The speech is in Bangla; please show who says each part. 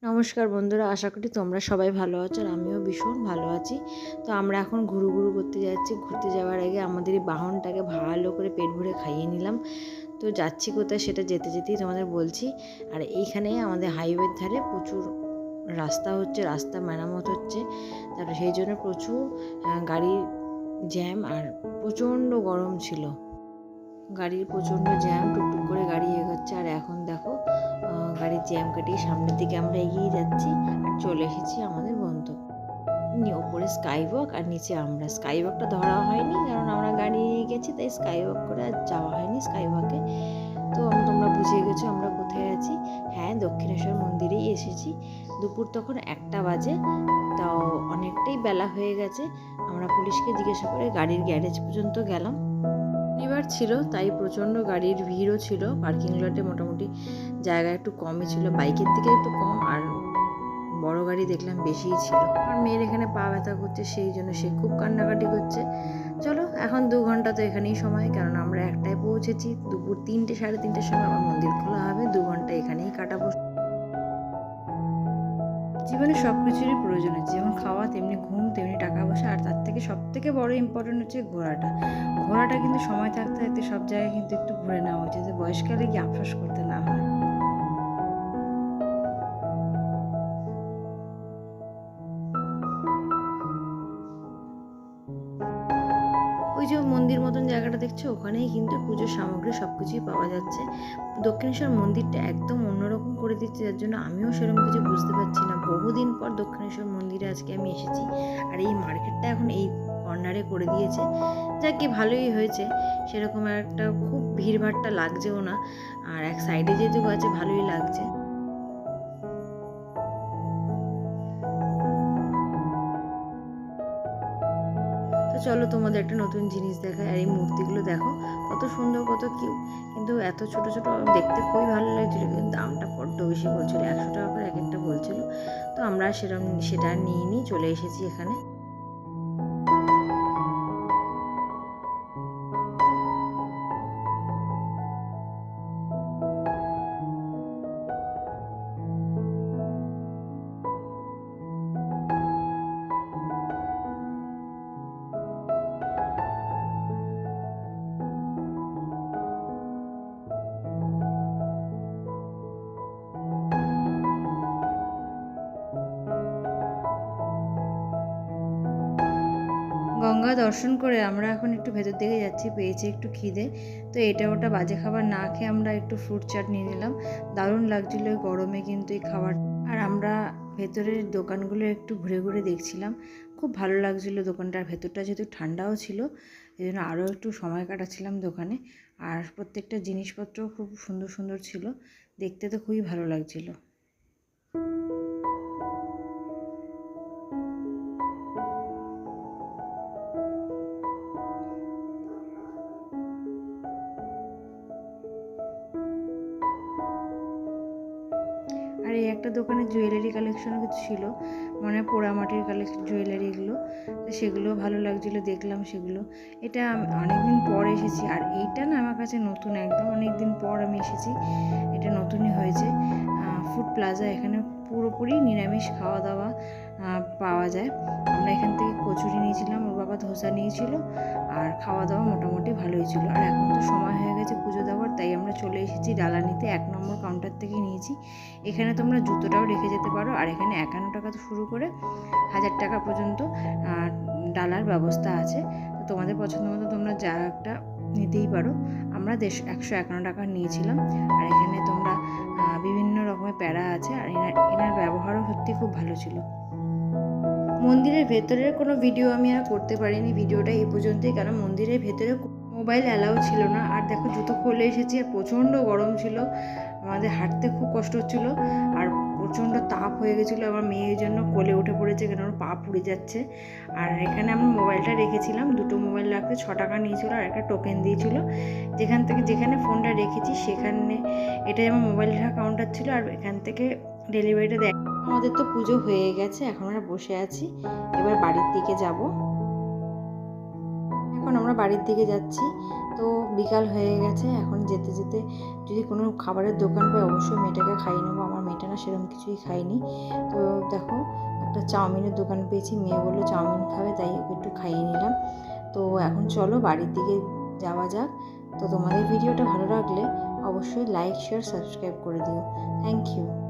Speaker 1: নমস্কার বন্ধুরা, আশা করি তোমরা সবাই ভালো আছো আর আমিও ভীষণ ভালো আছি। তো আমরা এখন ঘুরু করতে যাচ্ছি। ঘুরতে যাওয়ার আগে আমাদের এই বাহনটাকে ভালো করে পেট ভরে খাইয়ে নিলাম। তো যাচ্ছি কোথায় সেটা যেতে যেতেই তোমাদের বলছি। আর এইখানে আমাদের হাইওয়ের ধারে প্রচুর রাস্তা হচ্ছে, রাস্তা মেরামত হচ্ছে। তারপরে সেই জন্য প্রচুর গাড়ির জ্যাম আর প্রচণ্ড গরম ছিল। গাড়ির প্রচণ্ড জ্যাম, টুকটুক করে গাড়ি এগোচ্ছে। আর এখন দেখো গাড়ির জ্যাম কাটিয়ে সামনের দিকে আমরা এগিয়ে যাচ্ছি আর চলে এসেছি আমাদের গন্তব্য। ওপরে স্কাই ওয়াক আর নিচে আমরা। স্কাই ওয়াকটা ধরা হয়নি কারণ আমরা গাড়ি নিয়ে গেছি, তাই স্কাই ওয়াক করে আর যাওয়া হয়নি স্কাই ওয়াকে। তো তোমরা বুঝে গেছো আমরা কোথায় আছি। হ্যাঁ, দক্ষিণেশ্বর মন্দিরেই এসেছি। দুপুর তখন 1টা বাজে, তাও অনেকটাই বেলা হয়ে গেছে। আমরা পুলিশকে জিজ্ঞাসা করে গাড়ির গ্যারেজ পর্যন্ত গেলাম। শনিবার ছিল তাই প্রচণ্ড গাড়ির ভিড়ও ছিল। পার্কিং লটে মোটামুটি জায়গা একটু কমই ছিল, বাইকের থেকে একটু কম, আর বড় গাড়ি দেখলাম বেশিই ছিল। আমার মেয়ের এখানে পা ব্যথা করছে, সেই জন্য সে খুব কান্নাকাটি করছে। চলো, এখন 2 ঘন্টা তো এখানেই সময়, কারণ আমরা 1টায় পৌঁছেছি। দুপুর 3টে সাড়ে 3টের সময় আমার মন্দির খোলা হবে। 2 ঘন্টা এখানেই কাটাবো। জীবনে সব কিছুরই প্রয়োজন আছে, যেমন খাওয়া তেমনি ঘুম তেমনি টাকা পয়সা, আর তার থেকে সব থেকে বড় ইম্পর্টেন্ট হচ্ছে ঘোরাটা কিন্তু সময় থাকতে থাকতে সব জায়গায় কিন্তু একটু ঘুরে নেওয়া উচিত, যে বয়সকালে গিয়ে আফসোস করতে না হয়। ওই যে মন্দির মতন জায়গাটা দেখছো, ওখানেই কিন্তু পুজোর সামগ্রী সব কিছুই পাওয়া যাচ্ছে। দক্ষিণেশ্বর মন্দিরটা একদম অন্যরকম করে দিচ্ছে, যার জন্য আমিও সেরকম কিছু বুঝতে পারছি না। বহুদিন পর দক্ষিণেশ্বর মন্দিরে আজকে আমি এসেছি, আর এই মার্কেটটা এখন এই কর্নারে করে দিয়েছে। যাক কি, ভালোই হয়েছে। সেরকম একটা খুব ভিড়ভাট্টা লাগছেও না, আর এক সাইডে যেহেতু আছে ভালোই লাগছে। তো চলো, তোমাদের একটা নতুন জিনিস দেখায়। আর এই মূর্তিগুলো দেখো কত সুন্দর, কত কিউট, কিন্তু এত ছোট ছোট দেখতে খুবই ভালো লাগছিল, কিন্তু দামটা বড্ড বেশি বলছিল। 100 টাকা করে এক একটা বলছিল। তো আমরা সেটা নিয়ে নিয়ে চলে এসেছি এখানে। গঙ্গা দর্শন করে আমরা এখন একটু ভেতর দিকে যাচ্ছি, পেয়েছি একটু খিদে। তো এটা ওটা বাজে খাবার না খেয়ে আমরা একটু ফ্রুট চাট নিয়ে নিলাম। দারুণ লাগছিল গরমে কিন্তু এই খাবার। আর আমরা ভেতরের দোকানগুলো একটু ঘুরে ঘুরে দেখছিলাম, খুব ভালো লাগছিল দোকানটার ভেতরটা, যেহেতু ঠান্ডাও ছিল এই জন্য আরও একটু সময় কাটাচ্ছিলাম দোকানে। আর প্রত্যেকটা জিনিসপত্রও খুব সুন্দর সুন্দর ছিল, দেখতে তো খুবই ভালো লাগছিল। আর এই একটা দোকানে জুয়েলারি কালেকশনও কিছু ছিল, মানে পোড়ামাটির জুয়েলারি এগুলো, তো সেগুলোও ভালো লাগছিলো, দেখলাম সেগুলো। এটা অনেকদিন পর এসেছি, আর এইটা না আমার কাছে নতুন, একদম অনেকদিন পর আমি এসেছি। এটা নতুনই হয়েছে। ফুড প্লাজা, এখানে পুরোপুরি নিরামিষ খাওয়া দাওয়া পাওয়া যায়। আমরা এখান থেকে কচুরি নিয়েছিলাম, ওর বাবা ধোসা নিয়েছিল, আর খাওয়া দাওয়া মোটামুটি ভালোই ছিল। আর এখন তো সময় হয়ে গেছে পুজো দেওয়ার, তাই আমরা চলে এসেছি ডালা নিতে। 1 নম্বর কাউন্টার থেকে নিয়েছি। এখানে তোমরা জুতোটাও রেখে যেতে পারো, আর এখানে 51 টাকা তো শুরু করে 1000 টাকা পর্যন্ত ডালার ব্যবস্থা আছে। তো তোমাদের পছন্দ মতো তোমরা যা একটা নিতেই পারো। আমরা 151 টাকা নিয়েছিলাম। আর এখানে তোমরা বিভিন্ন রকমের প্যারা আছে, আর এনার ব্যবহারও সত্যি খুব ভালো ছিল। মন্দিরের ভেতরের কোনো ভিডিও আমি আর করতে পারিনি, ভিডিওটা এই পর্যন্তই, কারণ মন্দিরের ভেতরে মোবাইল অ্যালাউ ছিল না। আর দেখো, জুতো খুলে এসেছি আর প্রচণ্ড গরম ছিল, আমাদের হাঁটতে খুব কষ্ট হচ্ছিলো, আর প্রচণ্ড তাপ হয়ে গেছিলো। আমার মেয়ের জন্য কোলে উঠে পড়েছে, কেন ওর পা পুড়ে যাচ্ছে। আর এখানে আমরা মোবাইলটা রেখেছিলাম, 2টো মোবাইল রাখতে 6 টাকা নিয়েছিল, আর একটা টোকেন দিয়েছিল। যেখানে ফোনটা রেখেছি সেখানে, এটাই আমার মোবাইল রাখা কাউন্টার ছিল, আর এখান থেকে ডেলিভারিটা দেয়। আমাদের তো পুজো হয়ে গেছে, এখন আমরা বসে আছি, এবার বাড়ির দিকে যাব। এখন আমরা বাড়ির দিকে যাচ্ছি। তো বিকাল হয়ে গেছে, এখন যেতে যেতে যদি কোনো খাবারের দোকান পাই অবশ্যই মেয়েটাকে খাইয়ে নেবো। আমার মেয়েটা না সেরকম কিছুই খায়নি। তো দেখো একটা চাউমিনের দোকান পেয়েছি, মেয়ে বললো চাউমিন খাবে, তাই ওকে একটু খাইয়ে নিলাম। তো এখন চলো বাড়ির দিকে যাওয়া যাক। তো তোমাদের ভিডিওটা ভালো লাগলে অবশ্যই লাইক, শেয়ার, সাবস্ক্রাইব করে দিও। Thank you.